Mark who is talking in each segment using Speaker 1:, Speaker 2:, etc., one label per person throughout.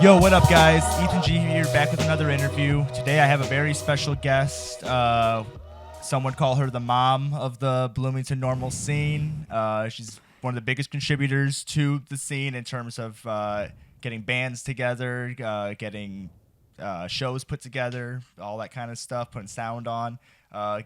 Speaker 1: Yo, what up, guys? Ethan G here, back with another interview. Today I have a very special guest. Some would call her the mom of the Bloomington normal scene. She's one of the biggest contributors to the scene in terms of getting bands together, getting shows put together, all that kind of stuff, putting sound on.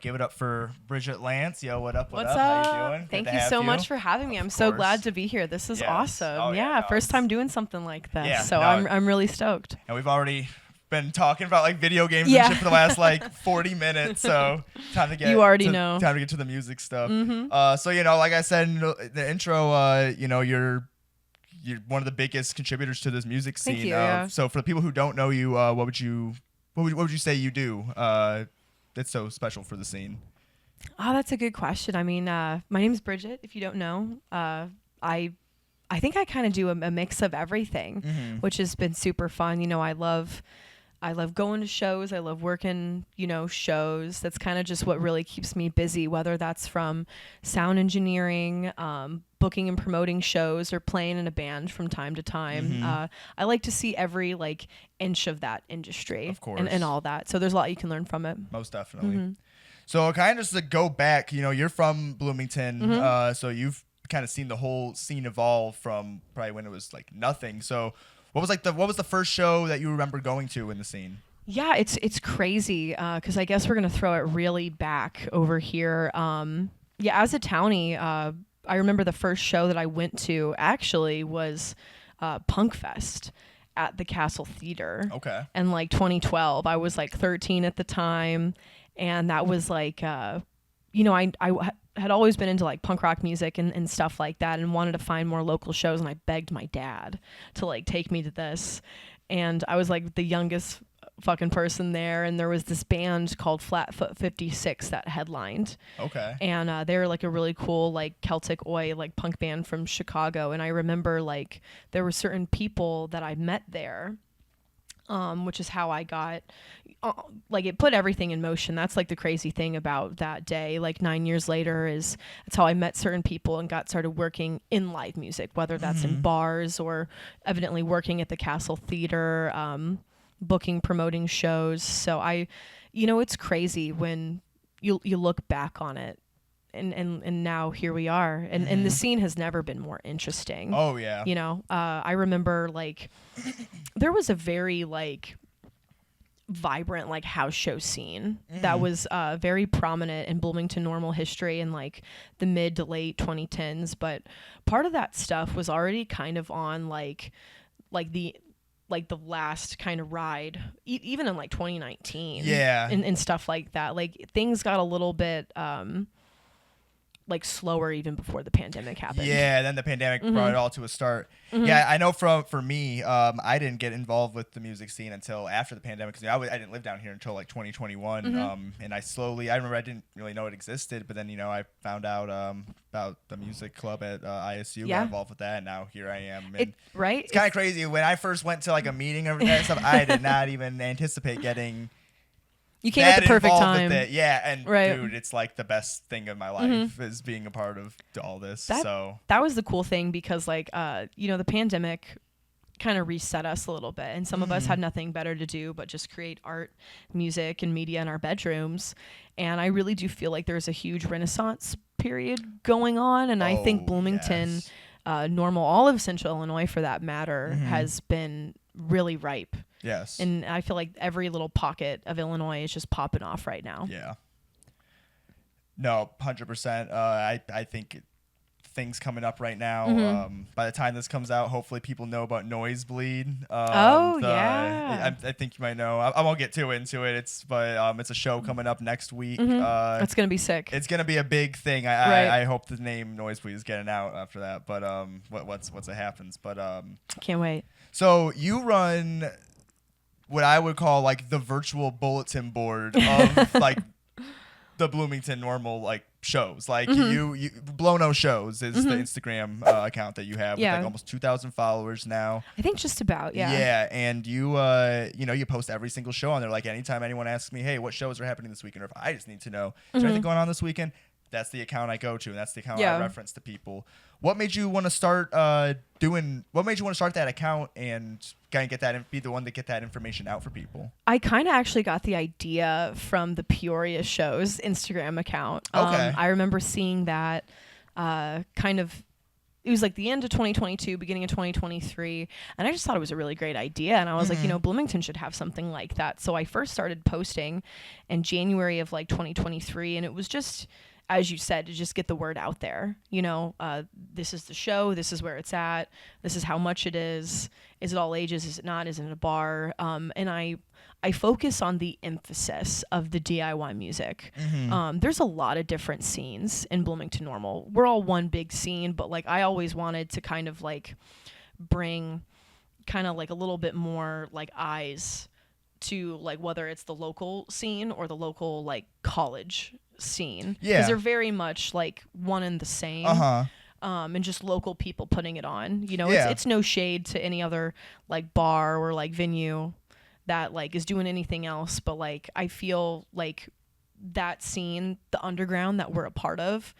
Speaker 1: Give it up for Bridget Lantz. Yo, what up?
Speaker 2: What's up?
Speaker 1: How you doing?
Speaker 2: Thank you so much for having me. I'm so glad to be here. This is awesome.
Speaker 1: Oh,
Speaker 2: yeah, first time doing something like this.
Speaker 1: Yeah,
Speaker 2: so I'm really stoked.
Speaker 1: And we've already been talking about like video games and shit for the last like 40 minutes. So time to get time to get to the music stuff.
Speaker 2: Mm-hmm.
Speaker 1: So like I said in the intro, you're one of the biggest contributors to this music scene.
Speaker 2: Thank you,
Speaker 1: So for the people who don't know you, what would you say you do? That's so special for the scene.
Speaker 2: Oh, that's a good question. I mean, my name's Bridget. If you don't know, I think I kind of do a mix of everything, which has been super fun. I love going to shows. I love working, shows. That's kind of just what really keeps me busy, whether that's from sound engineering, booking and promoting shows, or playing in a band from time to time. I like to see every inch of that industry,
Speaker 1: of course,
Speaker 2: and all that. So there's a lot you can learn from it.
Speaker 1: Most definitely. So kind of just to go back, you're from Bloomington, so you've kind of seen the whole scene evolve from probably when it was like nothing. So what was the first show that you remember going to in the scene?
Speaker 2: Yeah, it's crazy because I guess we're gonna throw it really back over here. As a townie, I remember the first show that I went to actually was Punk Fest at the Castle Theater.
Speaker 1: Okay.
Speaker 2: In 2012, I was 13 at the time, and that was I had always been into punk rock music and stuff like that, and wanted to find more local shows, and I begged my dad to take me to this, and I was the youngest fucking person there, and there was this band called Flatfoot 56 that headlined.
Speaker 1: Okay.
Speaker 2: And they were a really cool Celtic Oi punk band from Chicago, and I remember there were certain people that I met there, which is how I got it put everything in motion. That's the crazy thing about that day. 9 years later that's how I met certain people and got started working in live music, whether that's in bars or evidently working at the Castle Theater, booking, promoting shows. So it's crazy when you look back on it, and now here we are, and the scene has never been more interesting.
Speaker 1: Oh yeah.
Speaker 2: I remember there was a very vibrant house show scene that was very prominent in Bloomington normal history in the mid to late 2010s, but part of that stuff was already kind of on the last kind of ride, even in 2019, and stuff like that. Things got a little bit slower even before the pandemic happened.
Speaker 1: Yeah, then the pandemic brought it all to a start. Yeah, I know for me, I didn't get involved with the music scene until after the pandemic, because I didn't live down here until 2021. And I remember I didn't really know it existed, but then I found out about the music club at ISU, got involved with that, and now here I am. And it's kind of crazy. When I first went to a meeting or that stuff, I did not even anticipate getting.
Speaker 2: You came at the perfect time.
Speaker 1: Yeah, and dude, it's the best thing in my life is being a part of all this.
Speaker 2: That was the cool thing, because the pandemic kind of reset us a little bit, and some of us had nothing better to do but just create art, music, and media in our bedrooms. And I really do feel there's a huge renaissance period going on, and I think Bloomington, normal, all of Central Illinois for that matter, has been really ripe.
Speaker 1: Yes.
Speaker 2: And I feel every little pocket of Illinois is just popping off right now.
Speaker 1: Yeah. No, 100%. I think things coming up right now. By the time this comes out, hopefully people know about Noisebleed.
Speaker 2: Yeah.
Speaker 1: I think you might know. I won't get too into it. It's a show coming up next week.
Speaker 2: It's gonna be sick.
Speaker 1: It's gonna be a big thing. I hope the name Noisebleed is getting out after that. But once it happens. But
Speaker 2: can't wait.
Speaker 1: So you run what I would call the virtual bulletin board of the Bloomington normal shows. You Blonoshows is the Instagram account that you have with almost 2,000 followers now.
Speaker 2: I think just about, yeah.
Speaker 1: Yeah, and you you post every single show on there. Anytime anyone asks me, hey, what shows are happening this weekend, or if I just need to know, is there anything going on this weekend? that's the account I go to, and that's the account
Speaker 2: Yeah.
Speaker 1: I reference to people. What made you want to start What made you want to start that account and kind of get that, be the one to get that information out for people?
Speaker 2: I kind of actually got the idea from the Peoria Shows Instagram account.
Speaker 1: Okay.
Speaker 2: I remember seeing that it was like the end of 2022, beginning of 2023. And I just thought it was a really great idea. And I was like, Bloomington should have something like that. So I first started posting in January of like 2023. And it was just, as you said, to just get the word out there. This is the show. This is where it's at. This is how much it is. Is it all ages? Is it not? Is it in a bar? And I focus on the emphasis of the DIY music. There's a lot of different scenes in Bloomington Normal. We're all one big scene, but like I always wanted to kind of like bring kind of like a little bit more like eyes to like whether it's the local scene or the local like college scene.
Speaker 1: Yeah.
Speaker 2: Because they're very much like one and the same. And just local people putting it on. It's no shade to any other like bar or like venue that like is doing anything else, but like I feel like that scene, the underground that we're a part of,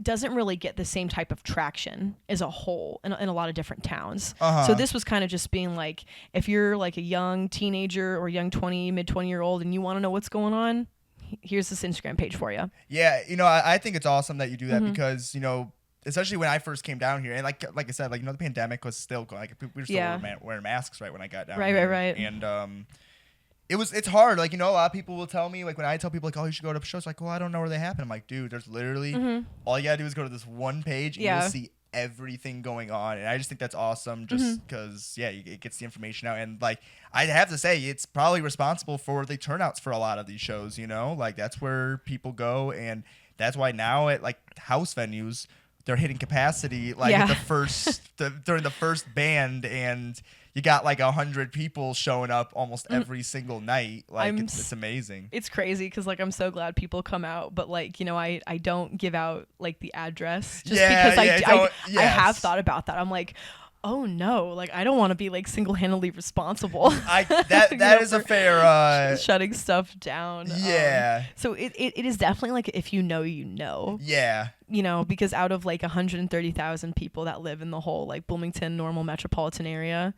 Speaker 2: doesn't really get the same type of traction as a whole in a lot of different towns. So this was kind of just being like, if you're like a young teenager or young mid 20-year-old and you want to know what's going on, here's this Instagram page for you.
Speaker 1: Yeah, I think it's awesome that you do that because, especially when I first came down here, and like I said, like the pandemic was still going. Like we were still wearing masks right when I got down.
Speaker 2: Right.
Speaker 1: And it's hard. Like a lot of people will tell me, like when I tell people like, oh, you should go to shows, like, well, I don't know where they happen. I'm like, dude, there's literally all you gotta do is go to this one page and you'll see everything going on. And I just think that's awesome, just because it gets the information out. And like I have to say, it's probably responsible for the turnouts for a lot of these shows. Like that's where people go, and that's why now at like house venues, they're hitting capacity like at during the first band, and you got like 100 people showing up almost every single night. Like it's amazing.
Speaker 2: It's crazy because like I'm so glad people come out, but like I don't give out like the address just because I have thought about that. I'm like, oh no, like I don't want to be like single-handedly responsible.
Speaker 1: That is a fair
Speaker 2: shutting stuff down.
Speaker 1: Yeah.
Speaker 2: So it is definitely like if you know.
Speaker 1: Yeah.
Speaker 2: Because out of like 130,000 people that live in the whole like Bloomington Normal metropolitan area,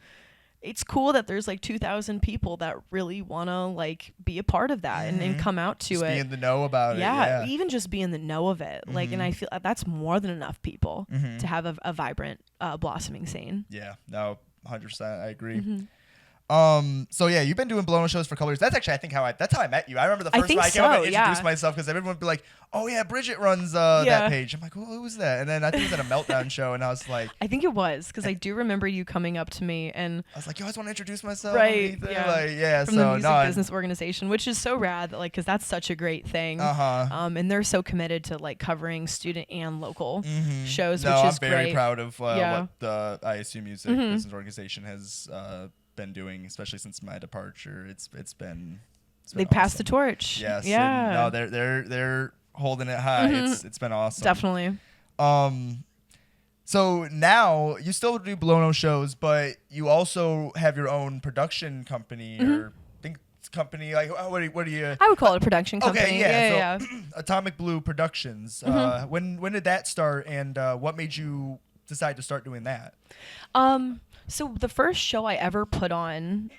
Speaker 2: it's cool that there's like 2,000 people that really want to like be a part of that and come out to
Speaker 1: just
Speaker 2: it.
Speaker 1: Be in the know about it.
Speaker 2: Yeah, even just be in the know of it. Like, and I feel that's more than enough people to have a vibrant, blossoming scene.
Speaker 1: Yeah, no, 100%. I agree. So yeah, you've been doing Blonoshows for colors. That's actually, I think that's how I met you. I remember the first time I came up and introduced myself because everyone would be like, "Oh yeah, Bridget runs that page." I'm like, "Well, who was that?" And then I think it was at a Meltdown show, and I was like,
Speaker 2: I think it was because I do remember you coming up to me and
Speaker 1: I was like, "Yo, I just want to introduce myself."
Speaker 2: Right?
Speaker 1: Yeah.
Speaker 2: From the music business organization, which is so rad, like because that's such a great thing. And they're so committed to like covering student and local shows, which is great.
Speaker 1: I'm very proud of what the ISU Music Business Organization has been doing, especially since my departure. It's been
Speaker 2: they passed the torch.
Speaker 1: Yes.
Speaker 2: Yeah.
Speaker 1: No, they're holding it high. It's been awesome.
Speaker 2: Definitely.
Speaker 1: So now you still do Blonoshows, but you also have your own production company or think company. Like what do you?
Speaker 2: I would call it a production company.
Speaker 1: Okay. Yeah. So, Atomic Blue Productions. When did that start, and what made you decide to start doing that?
Speaker 2: So the first show I ever put on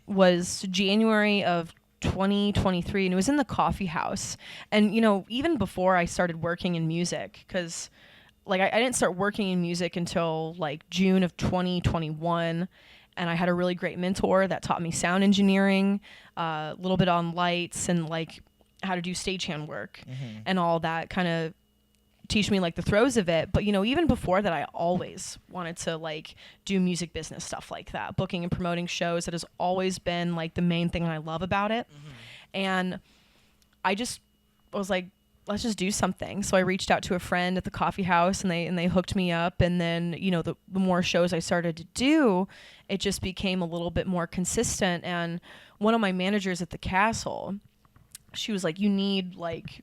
Speaker 2: was January of 2023, and it was in the coffee house. And, even before I started working in music, because, like, I didn't start working in music until, like, June of 2021, and I had a really great mentor that taught me sound engineering, a little bit on lights, and, like, how to do stagehand work and all that kind of teach me like the throes of it. But even before that, I always wanted to like do music business stuff like that, booking and promoting shows. That has always been like the main thing I love about it. And I was like, let's just do something. So I reached out to a friend at the coffee house, and they hooked me up. And then the more shows I started to do, it just became a little bit more consistent. And one of my managers at the castle, she was like, you need like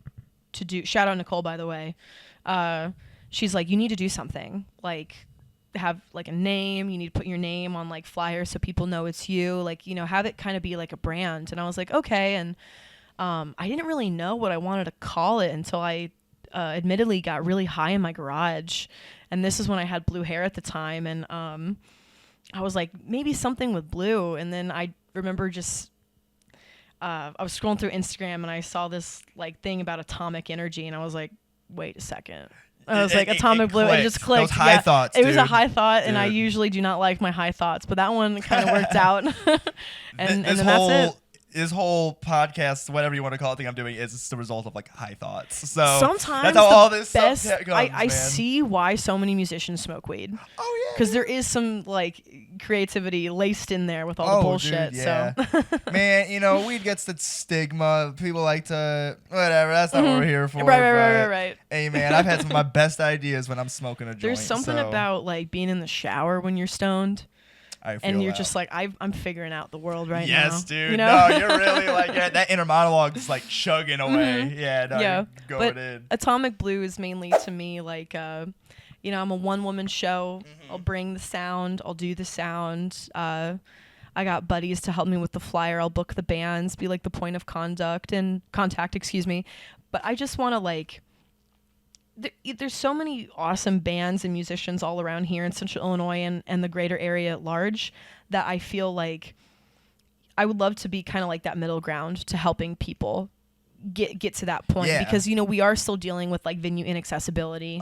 Speaker 2: to do, shout out Nicole, by the way. She's like, you need to do something, like have like a name. You need to put your name on like flyers so people know it's you, like, have it kind of be like a brand. And I was like, okay. And I didn't really know what I wanted to call it until I admittedly got really high in my garage, and this is when I had blue hair at the time, and I was like, maybe something with blue, and then I remember just I was scrolling through Instagram and I saw this like thing about atomic energy, and I was like, wait a second. I was like, atomic blue. It just clicked.
Speaker 1: Those high thoughts,
Speaker 2: It was a
Speaker 1: dude.
Speaker 2: high thought, and I
Speaker 1: Dude.
Speaker 2: usually do not like my high thoughts, but that one kind of worked out. and
Speaker 1: This
Speaker 2: then
Speaker 1: whole
Speaker 2: that's it.
Speaker 1: this whole podcast, whatever you want to call it, thing I'm doing is just the result of like high thoughts. So
Speaker 2: Sometimes
Speaker 1: that's how all this
Speaker 2: best,
Speaker 1: stuff comes,
Speaker 2: I
Speaker 1: man.
Speaker 2: see why so many musicians smoke weed.
Speaker 1: Oh yeah,
Speaker 2: Because there is some like creativity laced in there with all the bullshit.
Speaker 1: Dude, yeah.
Speaker 2: So
Speaker 1: Man, you know, weed gets the stigma. People like to whatever. That's not what we're here for.
Speaker 2: right.
Speaker 1: Hey man, I've had some of my best ideas when I'm smoking a joint.
Speaker 2: There's something
Speaker 1: so
Speaker 2: about like being in the shower when you're stoned.
Speaker 1: I feel
Speaker 2: And you're
Speaker 1: that.
Speaker 2: just like, I'm figuring out the world right now.
Speaker 1: Yes, dude.
Speaker 2: You know?
Speaker 1: No, you're really like that inner monologue is like chugging away. Yeah, no,
Speaker 2: Yeah,
Speaker 1: you're going
Speaker 2: but
Speaker 1: in.
Speaker 2: Atomic Blue is mainly to me like, you know, I'm a one-woman show. I'll bring the sound. I'll do the sound. I got buddies to help me with the flyer. I'll book the bands, be like the point of contact, excuse me. But I just want to like, there's so many awesome bands and musicians all around here in Central Illinois and the greater area at large that I feel like I would love to be kind of like that middle ground to helping people get to that point.
Speaker 1: Yeah.
Speaker 2: Because, you know, we are still dealing with like venue inaccessibility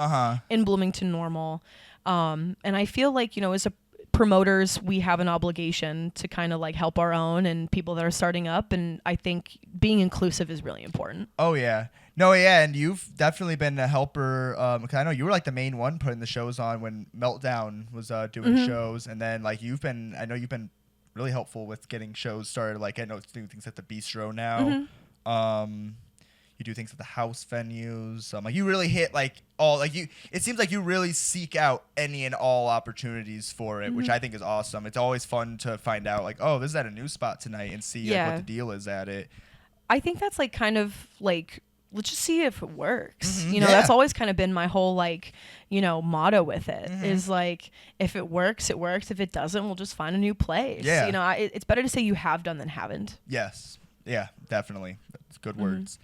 Speaker 2: in Bloomington Normal. And I feel like, you know, as a promoters, we have an obligation to kind of like help our own and people that are starting up. And I think being inclusive is really important.
Speaker 1: Oh yeah. No, yeah, and you've definitely been a helper. 'Cause I know you were like the main one putting the shows on when Meltdown was doing shows, and then like I know you've been really helpful with getting shows started. Like I know it's doing things at the Bistro now. You do things at the house venues. Like you really hit like all like you. It seems like you really seek out any and all opportunities for it, which I think is awesome. It's always fun to find out like, oh, this is at a new spot tonight, and see like, what the deal is at it.
Speaker 2: I think that's like kind of like, let's just see if it works.
Speaker 1: Mm-hmm.
Speaker 2: You know,
Speaker 1: Yeah.
Speaker 2: that's always kind of been my whole like, you know, motto with it is like, if it works, it works. If it doesn't, we'll just find a new place.
Speaker 1: Yeah.
Speaker 2: You know, it's better to say you have done than haven't.
Speaker 1: Yes. Yeah, definitely. That's good words.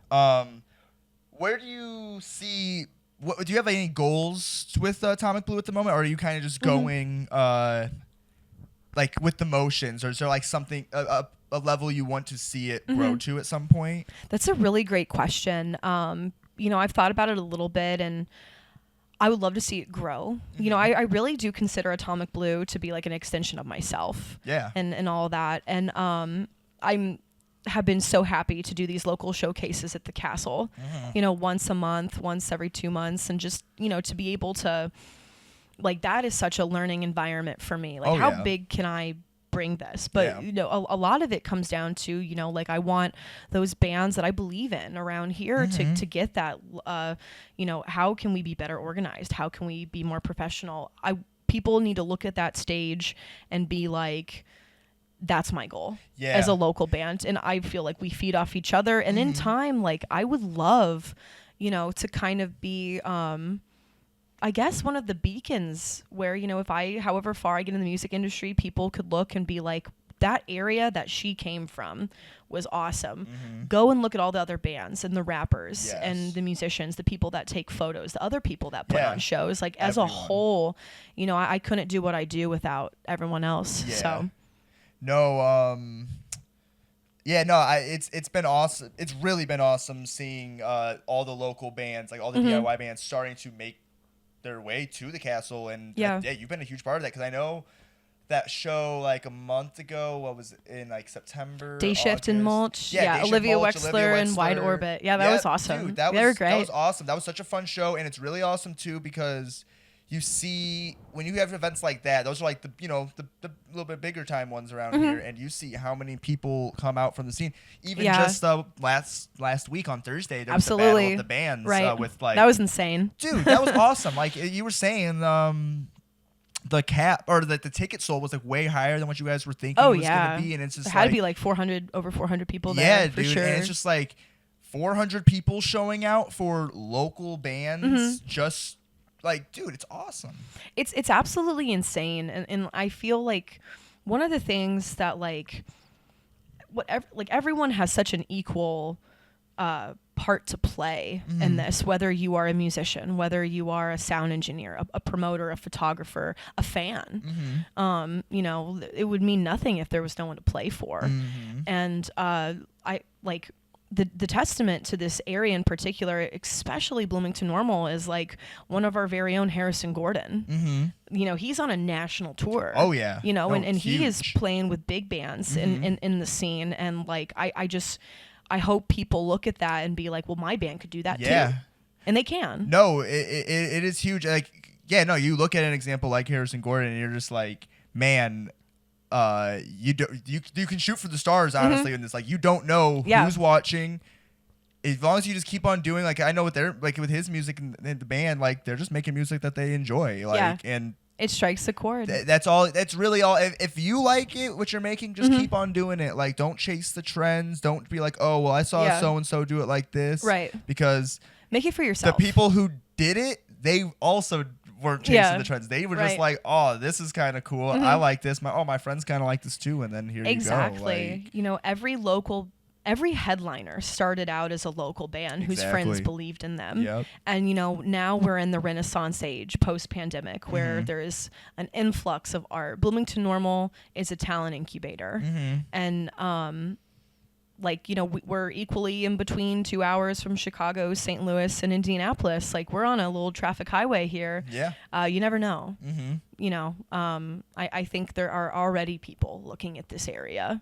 Speaker 1: Where do you see? Do you have any goals with Atomic Blue at the moment, or are you kind of just going like with the motions, or is there like something a level you want to see it grow to at some point?
Speaker 2: That's a really great question. You know, I've thought about it a little bit, and I would love to see it grow. You know, I really do consider Atomic Blue to be like an extension of myself.
Speaker 1: Yeah.
Speaker 2: And all that. And have been so happy to do these local showcases at the castle, you know, once a month, once every 2 months, and just, you know, to be able to like, that is such a learning environment for me. Like, how big can I bring this? But you know, a lot of it comes down to, you know, like I want those bands that I believe in around here to get that, you know, how can we be better organized? How can we be more professional? People need to look at that stage and be like, that's my goal as a local band. And I feel like we feed off each other. And in time, like I would love, you know, to kind of be, I guess one of the beacons where, you know, however far I get in the music industry, people could look and be like, that area that she came from was awesome. Go and look at all the other bands and the rappers and the musicians, the people that take photos, the other people that put on shows. Like as a whole, you know, I couldn't do what I do without everyone else. So.
Speaker 1: No, it's been awesome. It's really been awesome seeing all the local bands, like all the DIY bands, starting to make their way to the castle. And you've been a huge part of that, because I know that show like a month ago. What was it, in like September?
Speaker 2: Day Shift and Mulch.
Speaker 1: Yeah,
Speaker 2: Olivia Wexler and Wide Orbit. Yeah, that was awesome.
Speaker 1: Dude,
Speaker 2: they were great.
Speaker 1: That was awesome. That was such a fun show, and it's really awesome too, because you see when you have events like that, those are like the, you know, the little bit bigger time ones around here, and you see how many people come out from the scene. Even just last week on Thursday, there was the Battle of the Bands, with like,
Speaker 2: that was insane,
Speaker 1: dude. That was awesome. Like you were saying, the cap or the ticket sold was like way higher than what you guys were thinking it was gonna be, and it's just
Speaker 2: there had to be like over 400 people there.
Speaker 1: Yeah,
Speaker 2: for
Speaker 1: dude,
Speaker 2: sure.
Speaker 1: and it's just like 400 people showing out for local bands, just. Like, dude, it's awesome.
Speaker 2: It's absolutely insane. And I feel like one of the things that like everyone has such an equal part to play in this, whether you are a musician, whether you are a sound engineer, a promoter, a photographer, a fan. You know, it would mean nothing if there was no one to play for. And I like the testament to this area in particular, especially Bloomington Normal, is like one of our very own Harrison Gordon. You know, he's on a national tour.
Speaker 1: Oh yeah.
Speaker 2: You know,
Speaker 1: No,
Speaker 2: and he is
Speaker 1: huge.
Speaker 2: playing with big bands in the scene. And like, I hope people look at that and be like, well, my band could do that too. And they can.
Speaker 1: No, it is huge. Like, yeah, no, you look at an example like Harrison Gordon and you're just like, man, you can shoot for the stars, honestly, in this. Like, you don't know who's watching. As long as you just keep on doing, like, I know with their, like, with his music and the band, like, they're just making music that they enjoy. Like, and
Speaker 2: it strikes a chord.
Speaker 1: That's all. That's really all. If you like it, what you're making, just keep on doing it. Like, don't chase the trends. Don't be like, oh, well, I saw so and so do it like this.
Speaker 2: Right.
Speaker 1: Because
Speaker 2: make it for yourself.
Speaker 1: The people who did it, they also weren't chasing the trends. They were just like, oh, this is kind of cool. I like this. My friends kind of like this too. And then here you go.
Speaker 2: Exactly. Like, you know, every headliner started out as a local band whose friends believed in them. And, you know, now we're in the Renaissance age, post-pandemic, where there is an influx of art. Bloomington Normal is a talent incubator. And, like, you know, we're equally in between 2 hours from Chicago, St. Louis, and Indianapolis. Like, we're on a little traffic highway here. You never know. You know, I think there are already people looking at this area.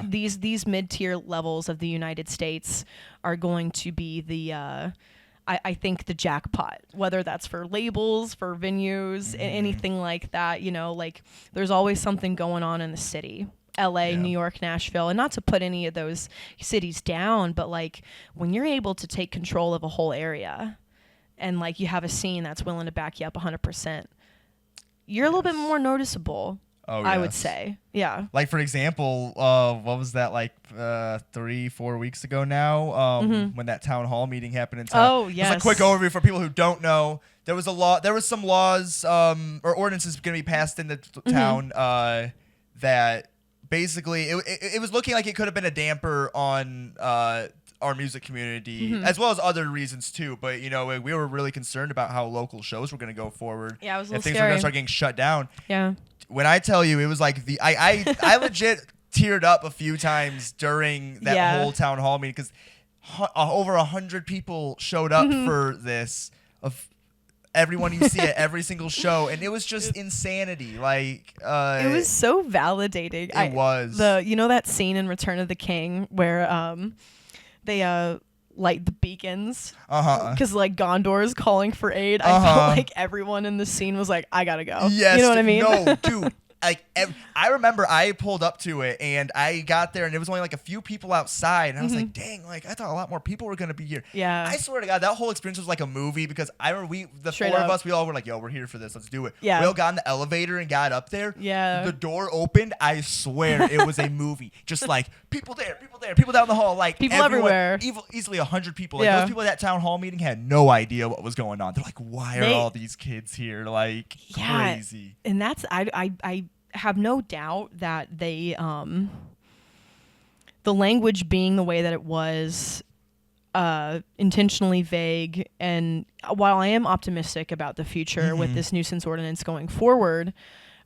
Speaker 2: These mid-tier levels of the United States are going to be the I think the jackpot, whether that's for labels, for venues, anything like that. You know, like, there's always something going on in the city. LA, New York, Nashville, and not to put any of those cities down, but like, when you're able to take control of a whole area and like you have a scene that's willing to back you up 100%, you're a little bit more noticeable. I would say. Like, for example, what was that, like 3-4 weeks ago now, when that town hall meeting happened in town? Just a quick overview for people who don't know. There was some laws or ordinances going to be passed in the town that basically it was looking like it could have been a damper on our music community, as well as other reasons too. But, you know, we were really concerned about how local shows were going to go forward. It was a little
Speaker 1: if things
Speaker 2: scary.
Speaker 1: were going to start getting shut down. When I tell you, it was like I legit teared up a few times during that whole town hall meeting, because over 100 people showed up for this, of everyone you see at every single show, and it was just insanity. Like,
Speaker 2: it was so validating.
Speaker 1: It was.
Speaker 2: You know that scene in Return of the King where they light the beacons because like Gondor is calling for aid. I felt like everyone in the scene was like, I gotta go.
Speaker 1: Yes,
Speaker 2: you know what I mean?
Speaker 1: No, dude. Like, I remember I pulled up to it and I got there and there was only like a few people outside, and I was like, dang, like, I thought a lot more people were gonna be here. I swear to God, that whole experience was like a movie, because I remember the four of us, we all were like, yo, we're here for this, let's do it. We all got in the elevator and got up there. The door opened. I swear it was a movie. Just like people there, people down the hall, like
Speaker 2: people everywhere.
Speaker 1: Easily 100 people. Like, those people at that town hall meeting had no idea what was going on. They're like, why are all these kids here? Like, crazy.
Speaker 2: And that's I have no doubt that they the language being the way that it was, intentionally vague, and while I am optimistic about the future with this nuisance ordinance going forward,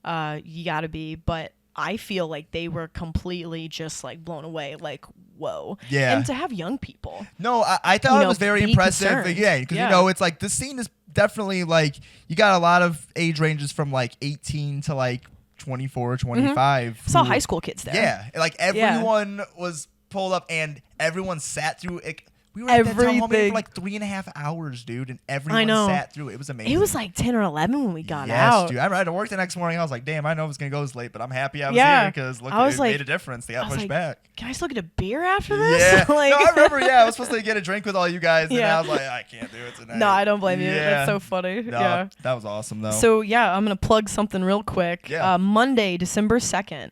Speaker 2: you gotta be, but I feel like they were completely just like blown away, like, whoa. And to have young people.
Speaker 1: No, I thought it was very impressive.
Speaker 2: Concerned.
Speaker 1: Because you know, it's like the scene is definitely like, you got a lot of age ranges from like 18 to like 24, 25.
Speaker 2: Saw high school kids there.
Speaker 1: Like, everyone was pulled up and everyone sat through it. We were at that town hall meeting for like 3.5 hours, dude, and everyone sat through it. It was amazing.
Speaker 2: It was like 10 or 11 when we got out.
Speaker 1: Yes, dude. I had to work the next morning. I was like, damn, I know it's going to go this late, but I'm happy I was here, because look, it made a difference. They got pushed back.
Speaker 2: Can I still get a beer after this?
Speaker 1: Yeah.
Speaker 2: Like,
Speaker 1: no, I remember, I was supposed to get a drink with all you guys, and I was like, I can't do it tonight.
Speaker 2: No, I don't blame you. That's so funny.
Speaker 1: No, that was awesome, though.
Speaker 2: So, I'm going to plug something real quick. Monday, December 2nd,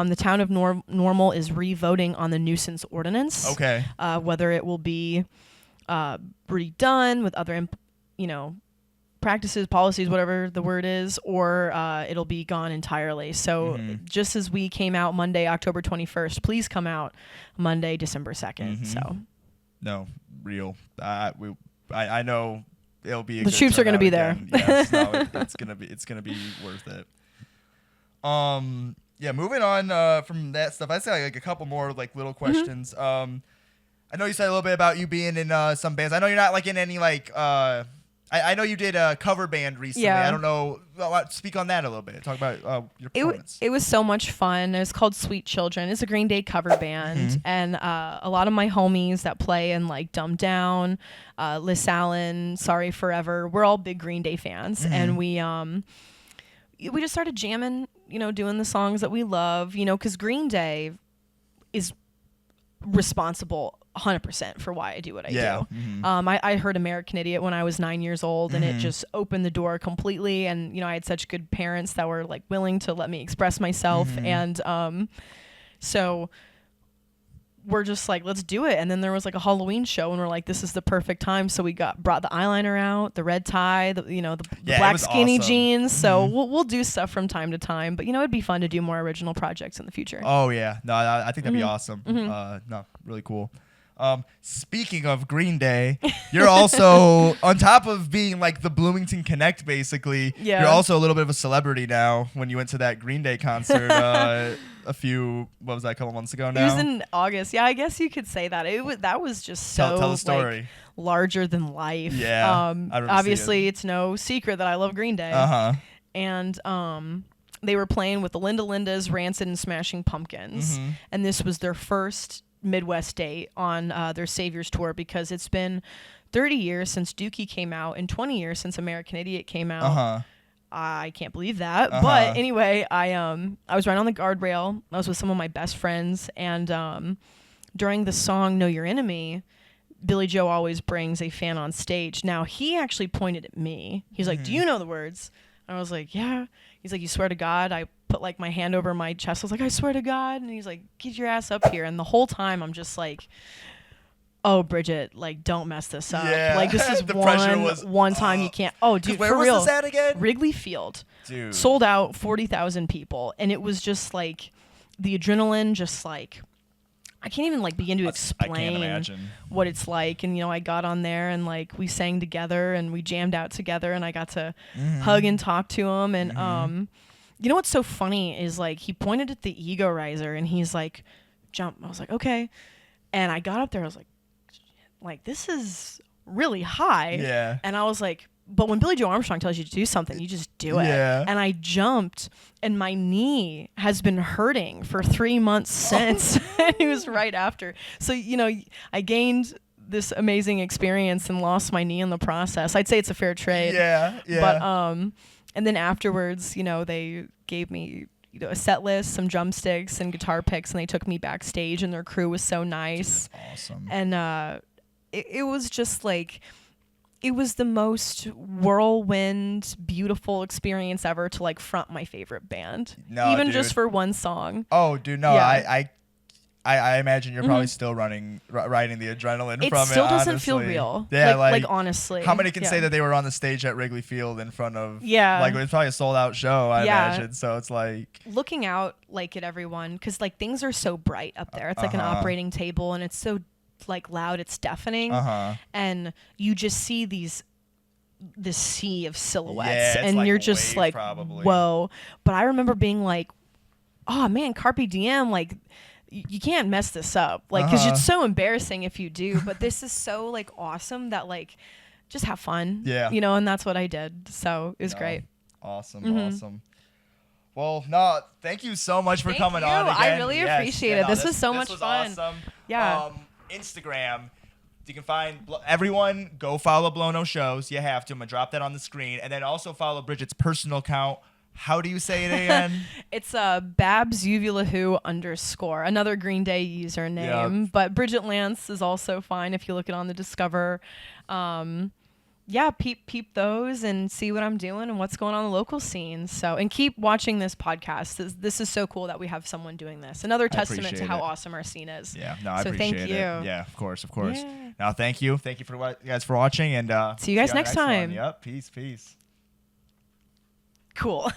Speaker 2: the town of Normal is re-voting on the nuisance ordinance.
Speaker 1: Okay.
Speaker 2: Whether it will be redone with other, practices, policies, whatever the word is, or it'll be gone entirely. So just as we came out Monday, October 21st, please come out Monday, December 2nd. So
Speaker 1: no, real. I know it'll be.
Speaker 2: The troops are going to be there.
Speaker 1: Yes, no, it's gonna be worth it. Yeah, moving on from that stuff, I'd say like a couple more like little questions. I know you said a little bit about you being in some bands. I know you're not like in any like. I know you did a cover band recently.
Speaker 2: Yeah.
Speaker 1: I don't know. Speak on that a little bit. Talk about your performance.
Speaker 2: It was so much fun. It was called Sweet Children. It's a Green Day cover band. And a lot of my homies that play in like Dumb Down, Liz Allen, Sorry Forever, we're all big Green Day fans. And we just started jamming, doing the songs that we love, because Green Day is responsible 100% for why I do what I do. I heard American Idiot when I was 9 years old, and it just opened the door completely. And I had such good parents that were like willing to let me express myself, and so we're just like, let's do it. And then there was like a Halloween show, and we're like, this is the perfect time. So we brought the eyeliner out, the red tie, the black skinny jeans. So we'll do stuff from time to time, but it'd be fun to do more original projects in the future.
Speaker 1: Oh yeah, no, I think that'd be awesome. No, really cool. Speaking of Green Day, you're also on top of being like the Bloomington Connect, basically. Yeah. You're also a little bit of a celebrity now. When you went to that Green Day concert a couple months ago now? It was
Speaker 2: in August. Yeah, I guess you could say that. That was just so
Speaker 1: tell the story.
Speaker 2: Like, larger than life.
Speaker 1: Yeah.
Speaker 2: Obviously, it's no secret that I love Green Day. And they were playing with the Linda Lindas, Rancid, and Smashing Pumpkins, and this was their first Midwest date on their Saviors tour, because it's been 30 years since Dookie came out and 20 years since American Idiot came out. I can't believe that. But anyway, I was right on the guardrail. I was with some of my best friends, and during the song Know Your Enemy, Billy Joe always brings a fan on stage. Now, he actually pointed at me. He's like, do you know the words? And I was like, yeah. He's like, you swear to God? I put like my hand over my chest. I was like, I swear to God. And he's like, get your ass up here. And the whole time I'm just like, oh, Bridget, like, don't mess this up.
Speaker 1: Yeah.
Speaker 2: Like, this is one time you can't. Oh, dude,
Speaker 1: where
Speaker 2: for
Speaker 1: was
Speaker 2: real.
Speaker 1: This at again?
Speaker 2: Wrigley Field.
Speaker 1: Dude.
Speaker 2: Sold out, 40,000 people. And it was just like the adrenaline, just like, I can't even like begin to explain what it's like. And, I got on there and like we sang together and we jammed out together, and I got to hug and talk to him. And, what's so funny is like he pointed at the ego riser and he's like, jump. I was like, okay. And I got up there. I was like, this is really high.
Speaker 1: Yeah.
Speaker 2: And I was like, but when Billy Joe Armstrong tells you to do something, you just do it.
Speaker 1: Yeah.
Speaker 2: And I jumped, and my knee has been hurting for 3 months since. It was right after. So, I gained this amazing experience and lost my knee in the process. I'd say it's a fair trade.
Speaker 1: Yeah.
Speaker 2: But, and then afterwards, they gave me a set list, some drumsticks and guitar picks, and they took me backstage, and their crew was so nice.
Speaker 1: That's awesome.
Speaker 2: And it was just like, it was the most whirlwind, beautiful experience ever to like front my favorite band, even dude. Just for one song.
Speaker 1: Oh, dude, no, yeah. I imagine you're probably still riding the adrenaline from it.
Speaker 2: It still doesn't
Speaker 1: honestly.
Speaker 2: feel real.
Speaker 1: Yeah,
Speaker 2: like honestly.
Speaker 1: How many can say that they were on the stage at Wrigley Field in front of?
Speaker 2: Yeah.
Speaker 1: Like it was probably a sold out show. I imagine. So it's like
Speaker 2: looking out like at everyone, because like things are so bright up there. It's like an operating table, and it's so like loud, it's deafening, and you just see this sea of silhouettes, and like you're just like, probably. Whoa. But I remember being like, oh man, Carpe Diem, like you can't mess this up, like, because it's so embarrassing if you do, but this is so like awesome that like just have fun.
Speaker 1: Yeah.
Speaker 2: And that's what I did, so it was great.
Speaker 1: Awesome. Well, no, thank you so much for coming on again.
Speaker 2: I really appreciate it. This was so much fun.
Speaker 1: Awesome.
Speaker 2: Yeah.
Speaker 1: Instagram, you can find everyone. Go follow Blonoshows. You have to. I'm gonna drop that on the screen, and then also follow Bridget's personal account. How do you say it again? It's
Speaker 2: BabsUvulahu _. Another Green Day username, yep. But Bridget Lantz is also fine if you look it on the Discover. Yeah, peep those and see what I'm doing and what's going on in the local scene. So, and keep watching this podcast. This is so cool that we have someone doing this. Another testament to how awesome our scene is.
Speaker 1: Yeah, no, I appreciate it. So thank you. Yeah, of course. Yeah. Now, thank you for you guys for watching, and
Speaker 2: see you guys next time.
Speaker 1: Yep, peace.
Speaker 2: Cool.